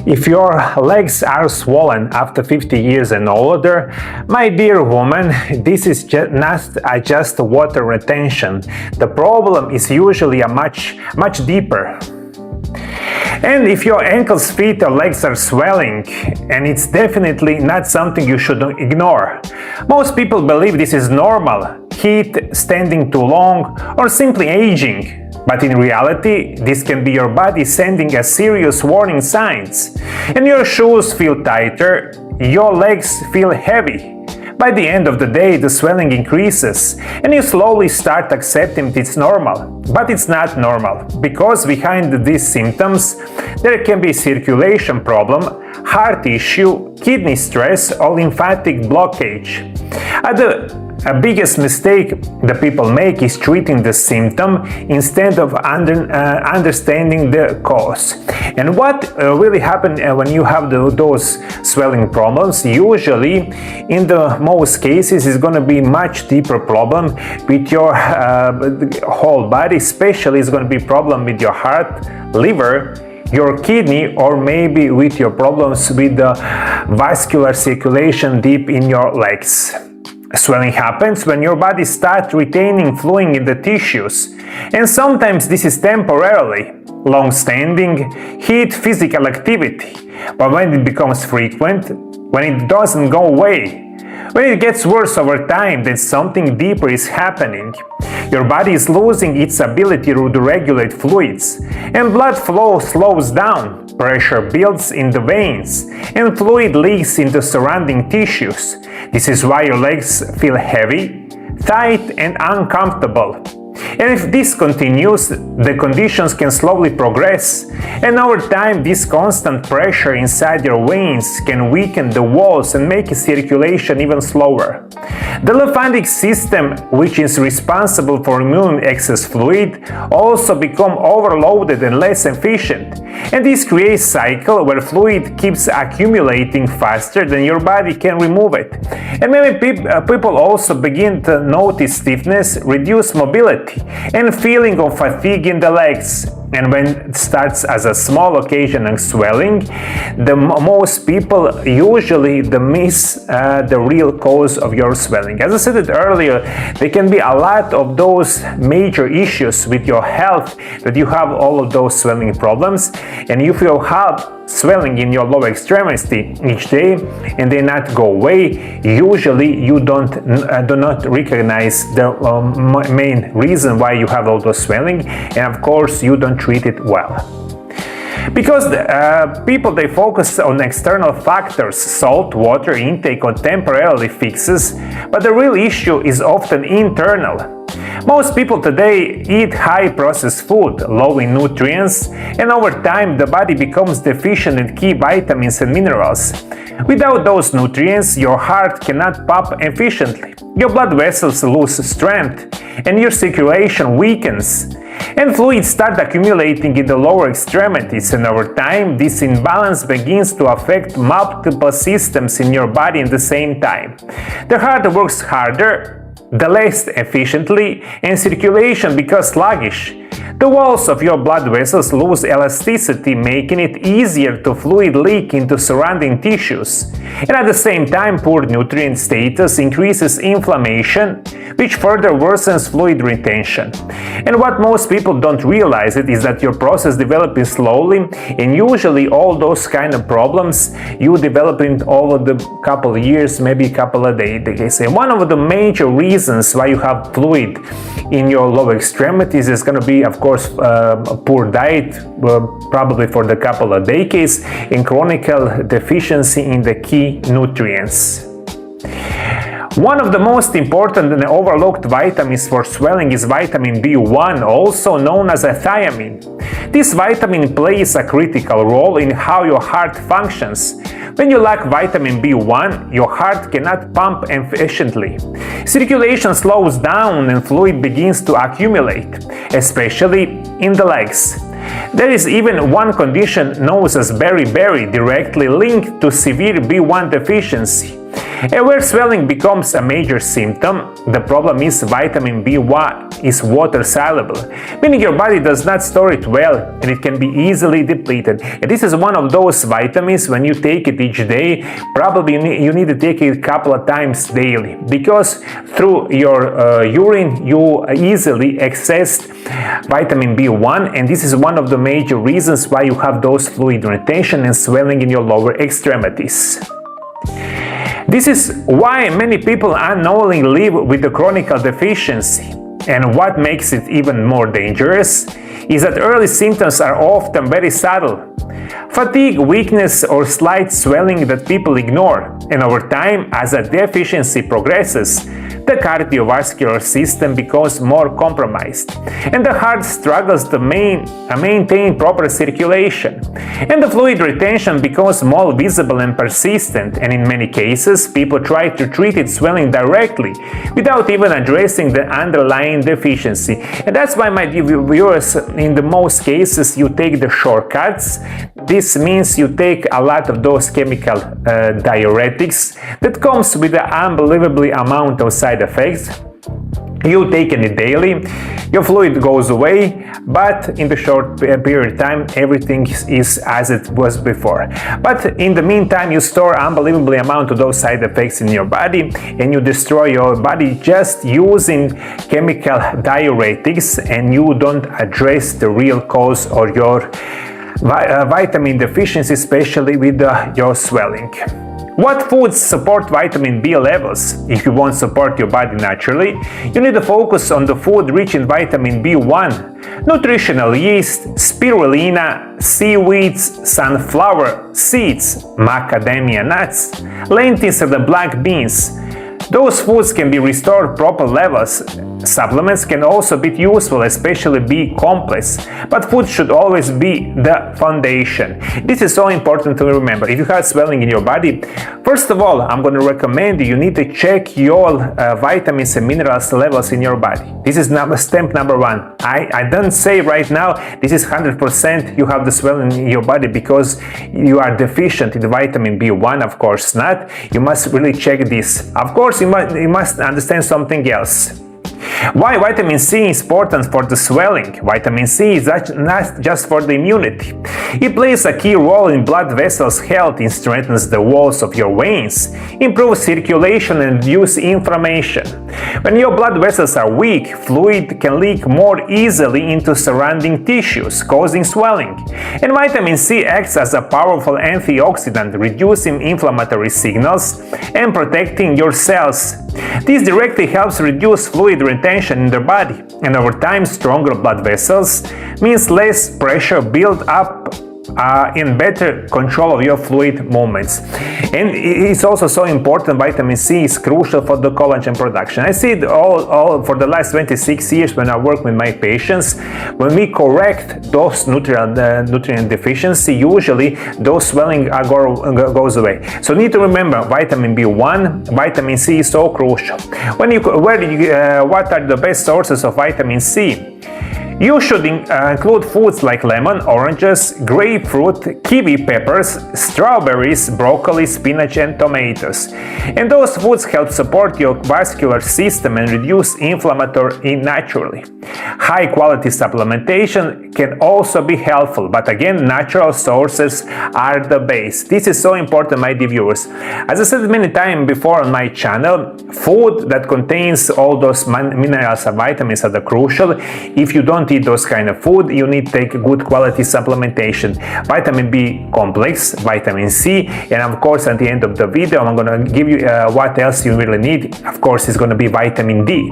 If your legs are swollen after 50 years and older, my dear woman, this is not just water retention. The problem is usually much deeper. And if your ankles, feet or legs are swelling, and it's definitely not something you should ignore. Most people believe this is normal, heat, standing too long, or simply aging. But in reality, this can be your body sending a serious warning signs. And your shoes feel tighter, your legs feel heavy. By the end of the day, the swelling increases, and you slowly start accepting it's normal. But it's not normal, because behind these symptoms, there can be circulation problem, heart issue, kidney stress, or lymphatic blockage. The biggest mistake the people make is treating the symptom instead of understanding the cause. And what really happens when you have those swelling problems, usually in the most cases is going to be much deeper problem with your whole body, especially it's going to be problem with your heart, liver, your kidney, or maybe with your problems with the vascular circulation deep in your legs. Swelling happens when your body starts retaining fluid in the tissues, and sometimes this is temporarily, long-standing, heat, physical activity, but when it becomes frequent, when it doesn't go away, when it gets worse over time, then something deeper is happening. Your body is losing its ability to regulate fluids, and blood flow slows down, pressure builds in the veins, and fluid leaks into surrounding tissues. This is why your legs feel heavy, tight, and uncomfortable. And if this continues, the conditions can slowly progress, and over time this constant pressure inside your veins can weaken the walls and make circulation even slower. The lymphatic system, which is responsible for removing excess fluid, also become overloaded and less efficient, and this creates a cycle where fluid keeps accumulating faster than your body can remove it. And many people also begin to notice stiffness, reduced mobility, and feeling of fatigue in the legs. And when it starts as a small occasional swelling, most people usually miss the real cause of your swelling. As I said it earlier, there can be a lot of those major issues with your health that you have all of those swelling problems, and if you have swelling in your lower extremity each day and they not go away, usually you do not recognize the main reason why you have all those swelling, and of course you don't treat it well. Because people, they focus on external factors, salt, water intake, or temporarily fixes, but the real issue is often internal. Most people today eat high processed food, low in nutrients, and over time the body becomes deficient in key vitamins and minerals. Without those nutrients, your heart cannot pump efficiently, your blood vessels lose strength, and your circulation weakens. And fluids start accumulating in the lower extremities, and over time this imbalance begins to affect multiple systems in your body at the same time. The heart works harder, the less efficiently, and circulation becomes sluggish. The walls of your blood vessels lose elasticity, making it easier to fluid leak into surrounding tissues. And at the same time, poor nutrient status increases inflammation, which further worsens fluid retention. And what most people don't realize is that your process develops slowly, and usually all those kind of problems you develop in over the couple of years, maybe a couple of days. And one of the major reasons why you have fluid in your lower extremities is going to be, of course, a poor diet, probably for the couple of decades, and chronic deficiency in the key nutrients. One of the most important and overlooked vitamins for swelling is vitamin B1, also known as a thiamine. This vitamin plays a critical role in how your heart functions. When you lack vitamin B1, your heart cannot pump efficiently. Circulation slows down and fluid begins to accumulate, especially in the legs. There is even one condition known as beriberi, directly linked to severe B1 deficiency. And where swelling becomes a major symptom, the problem is vitamin B1 is water soluble, meaning your body does not store it well and it can be easily depleted. And this is one of those vitamins, when you take it each day, probably you need to take it a couple of times daily, because through your urine you easily access vitamin B1, and this is one of the major reasons why you have those fluid retention and swelling in your lower extremities. This is why many people unknowingly live with the chronic deficiency. And what makes it even more dangerous is that early symptoms are often very subtle. Fatigue, weakness, or slight swelling that people ignore. And over time, as a deficiency progresses, the cardiovascular system becomes more compromised, and the heart struggles to maintain proper circulation, and the fluid retention becomes more visible and persistent, and in many cases people try to treat its swelling directly without even addressing the underlying deficiency. And that's why, my dear viewers, in the most cases you take the shortcuts. This means you take a lot of those chemical diuretics that comes with an unbelievable amount of side effects. You take it daily, your fluid goes away, but in the short period of time everything is as it was before. But in the meantime you store unbelievable amount of those side effects in your body, and you destroy your body just using chemical diuretics, and you don't address the real cause or your vitamin deficiency, especially with your swelling. What foods support vitamin B levels? If you want to support your body naturally, you need to focus on the food rich in vitamin B1, nutritional yeast, spirulina, seaweeds, sunflower seeds, macadamia nuts, lentils, and the black beans. Those foods can be restored proper levels. Supplements can also be useful, especially B complex, but food should always be the foundation. This is so important to remember. If you have swelling in your body, first of all, I'm going to recommend you need to check your vitamins and minerals levels in your body. This is step number one. I don't say right now this is 100% you have the swelling in your body because you are deficient in vitamin B1. Of course not. You must really check this. Of course, you must understand something else. Why vitamin C is important for the swelling? Vitamin C is not just for the immunity. It plays a key role in blood vessels' health. It strengthens the walls of your veins, improves circulation, and reduces inflammation. When your blood vessels are weak, fluid can leak more easily into surrounding tissues, causing swelling. And vitamin C acts as a powerful antioxidant, reducing inflammatory signals and protecting your cells. This directly helps reduce fluid retention in the body, and over time stronger blood vessels means less pressure build up in better control of your fluid movements. And it's also so important, vitamin C is crucial for the collagen production. I see it all for the last 26 years when I work with my patients. When we correct those nutrient deficiency, usually those swelling goes away. So you need to remember vitamin B1, vitamin C is so crucial. What are the best sources of vitamin C? You should include foods like lemon, oranges, grapefruit, kiwi peppers, strawberries, broccoli, spinach, and tomatoes. And those foods help support your vascular system and reduce inflammatory naturally. High quality supplementation can also be helpful, but again, natural sources are the base. This is so important, my dear viewers. As I said many times before on my channel, food that contains all those minerals and vitamins are the crucial. If you don't eat those kind of food, you need to take good quality supplementation. Vitamin B complex, vitamin C, and of course at the end of the video I'm going to give you what else you really need. Of course it's going to be vitamin D.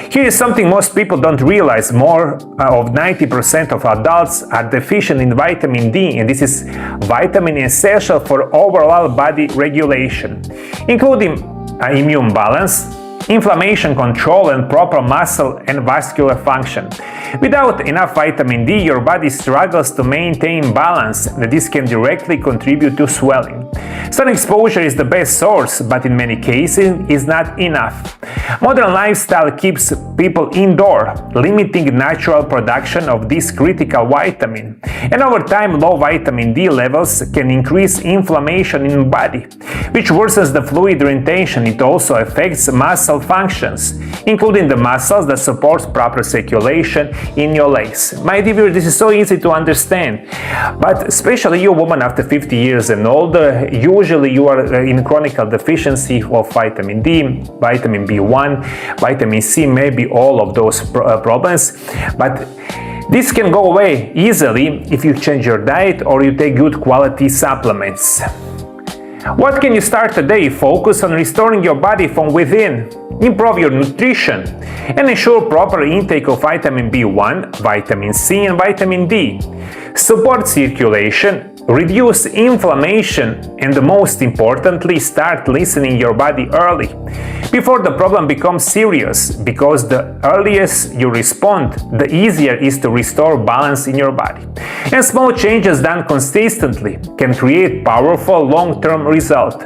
Here is something most people don't realize. More of 90% of adults are deficient in vitamin D, and this is vitamin essential for overall body regulation, including immune balance, inflammation control, and proper muscle and vascular function. Without enough vitamin D, your body struggles to maintain balance, and this can directly contribute to swelling. Sun exposure is the best source, but in many cases is not enough. Modern lifestyle keeps people indoor, limiting natural production of this critical vitamin. And over time, low vitamin D levels can increase inflammation in the body, which worsens the fluid retention. It also affects muscle functions, including the muscles that support proper circulation in your legs. My dear viewers, this is so easy to understand, but especially you woman after 50 years and older, usually you are in chronic deficiency of vitamin D, vitamin B1, vitamin C, maybe all of those problems, but this can go away easily if you change your diet or you take good quality supplements. What can you start today? Focus on restoring your body from within. Improve your nutrition and ensure proper intake of vitamin B1, vitamin C and vitamin D. Support circulation, reduce inflammation, and most importantly, start listening your body early, before the problem becomes serious, because the earliest you respond, the easier it is to restore balance in your body. And small changes done consistently can create powerful long-term results.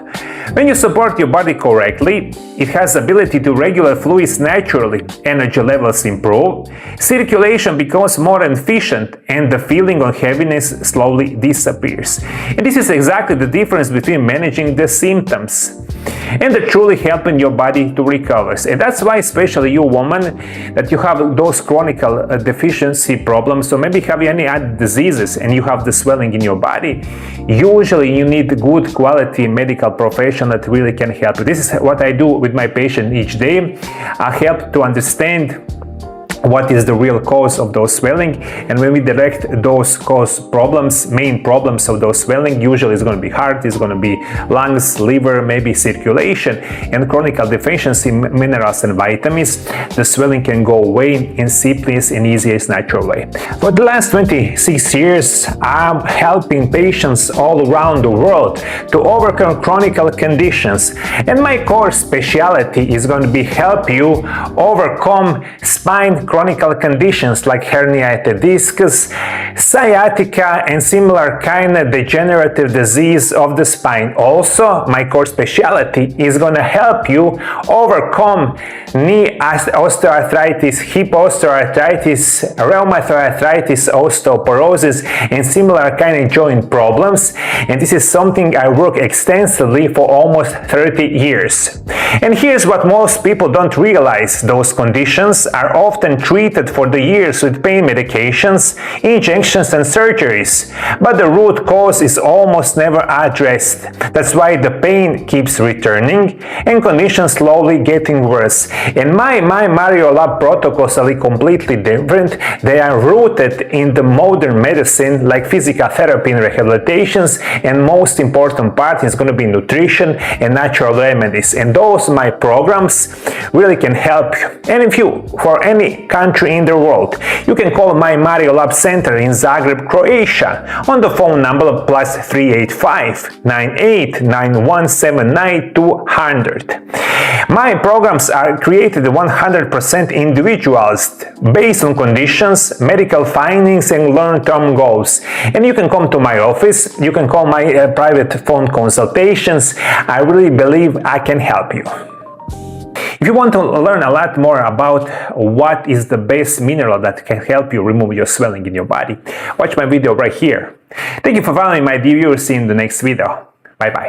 When you support your body correctly, it has the ability to regulate fluids naturally, energy levels improve, circulation becomes more efficient, and the feeling of heaviness slowly disappears. And this is exactly the difference between managing the symptoms and truly helping your body to recover. And that's why, especially you woman, that you have those chronic deficiency problems, so maybe have any other diseases and you have the swelling in your body, usually you need good quality medical professional that really can help you. This is what I do with my patient each day. I help to understand what is the real cause of those swelling, and when we direct those main problems of those swelling, usually it's going to be heart, it's going to be lungs, liver, maybe circulation, and chronic deficiency minerals and vitamins, the swelling can go away in simplest and easiest natural way. For the last 26 years, I'm helping patients all around the world to overcome chronic conditions, and my core specialty is going to be help you overcome spine chronic conditions like herniated discs, sciatica, and similar kind of degenerative disease of the spine. Also, my core specialty is going to help you overcome knee osteoarthritis, hip osteoarthritis, rheumatoid arthritis, osteoporosis, and similar kind of joint problems. And this is something I work extensively for almost 30 years. And here's what most people don't realize. Those conditions are often treated for the years with pain medications, injections, and surgeries, but the root cause is almost never addressed. That's why the pain keeps returning and conditions slowly getting worse. And my MarioLab protocols are completely different. They are rooted in the modern medicine like physical therapy and rehabilitations, and most important part is going to be nutrition and natural remedies. And those my programs really can help you. And if you, for any country in the world, you can call my MarioLab Center in Zagreb, Croatia on the phone number +385 98 9179 200. My programs are created 100% individualized, based on conditions, medical findings, and long-term goals. And you can come to my office, you can call my private phone consultations. I really believe I can help you. If you want to learn a lot more about what is the best mineral that can help you remove your swelling in your body, watch my video right here. Thank you for following, my dear viewers. See you in the next video. Bye bye.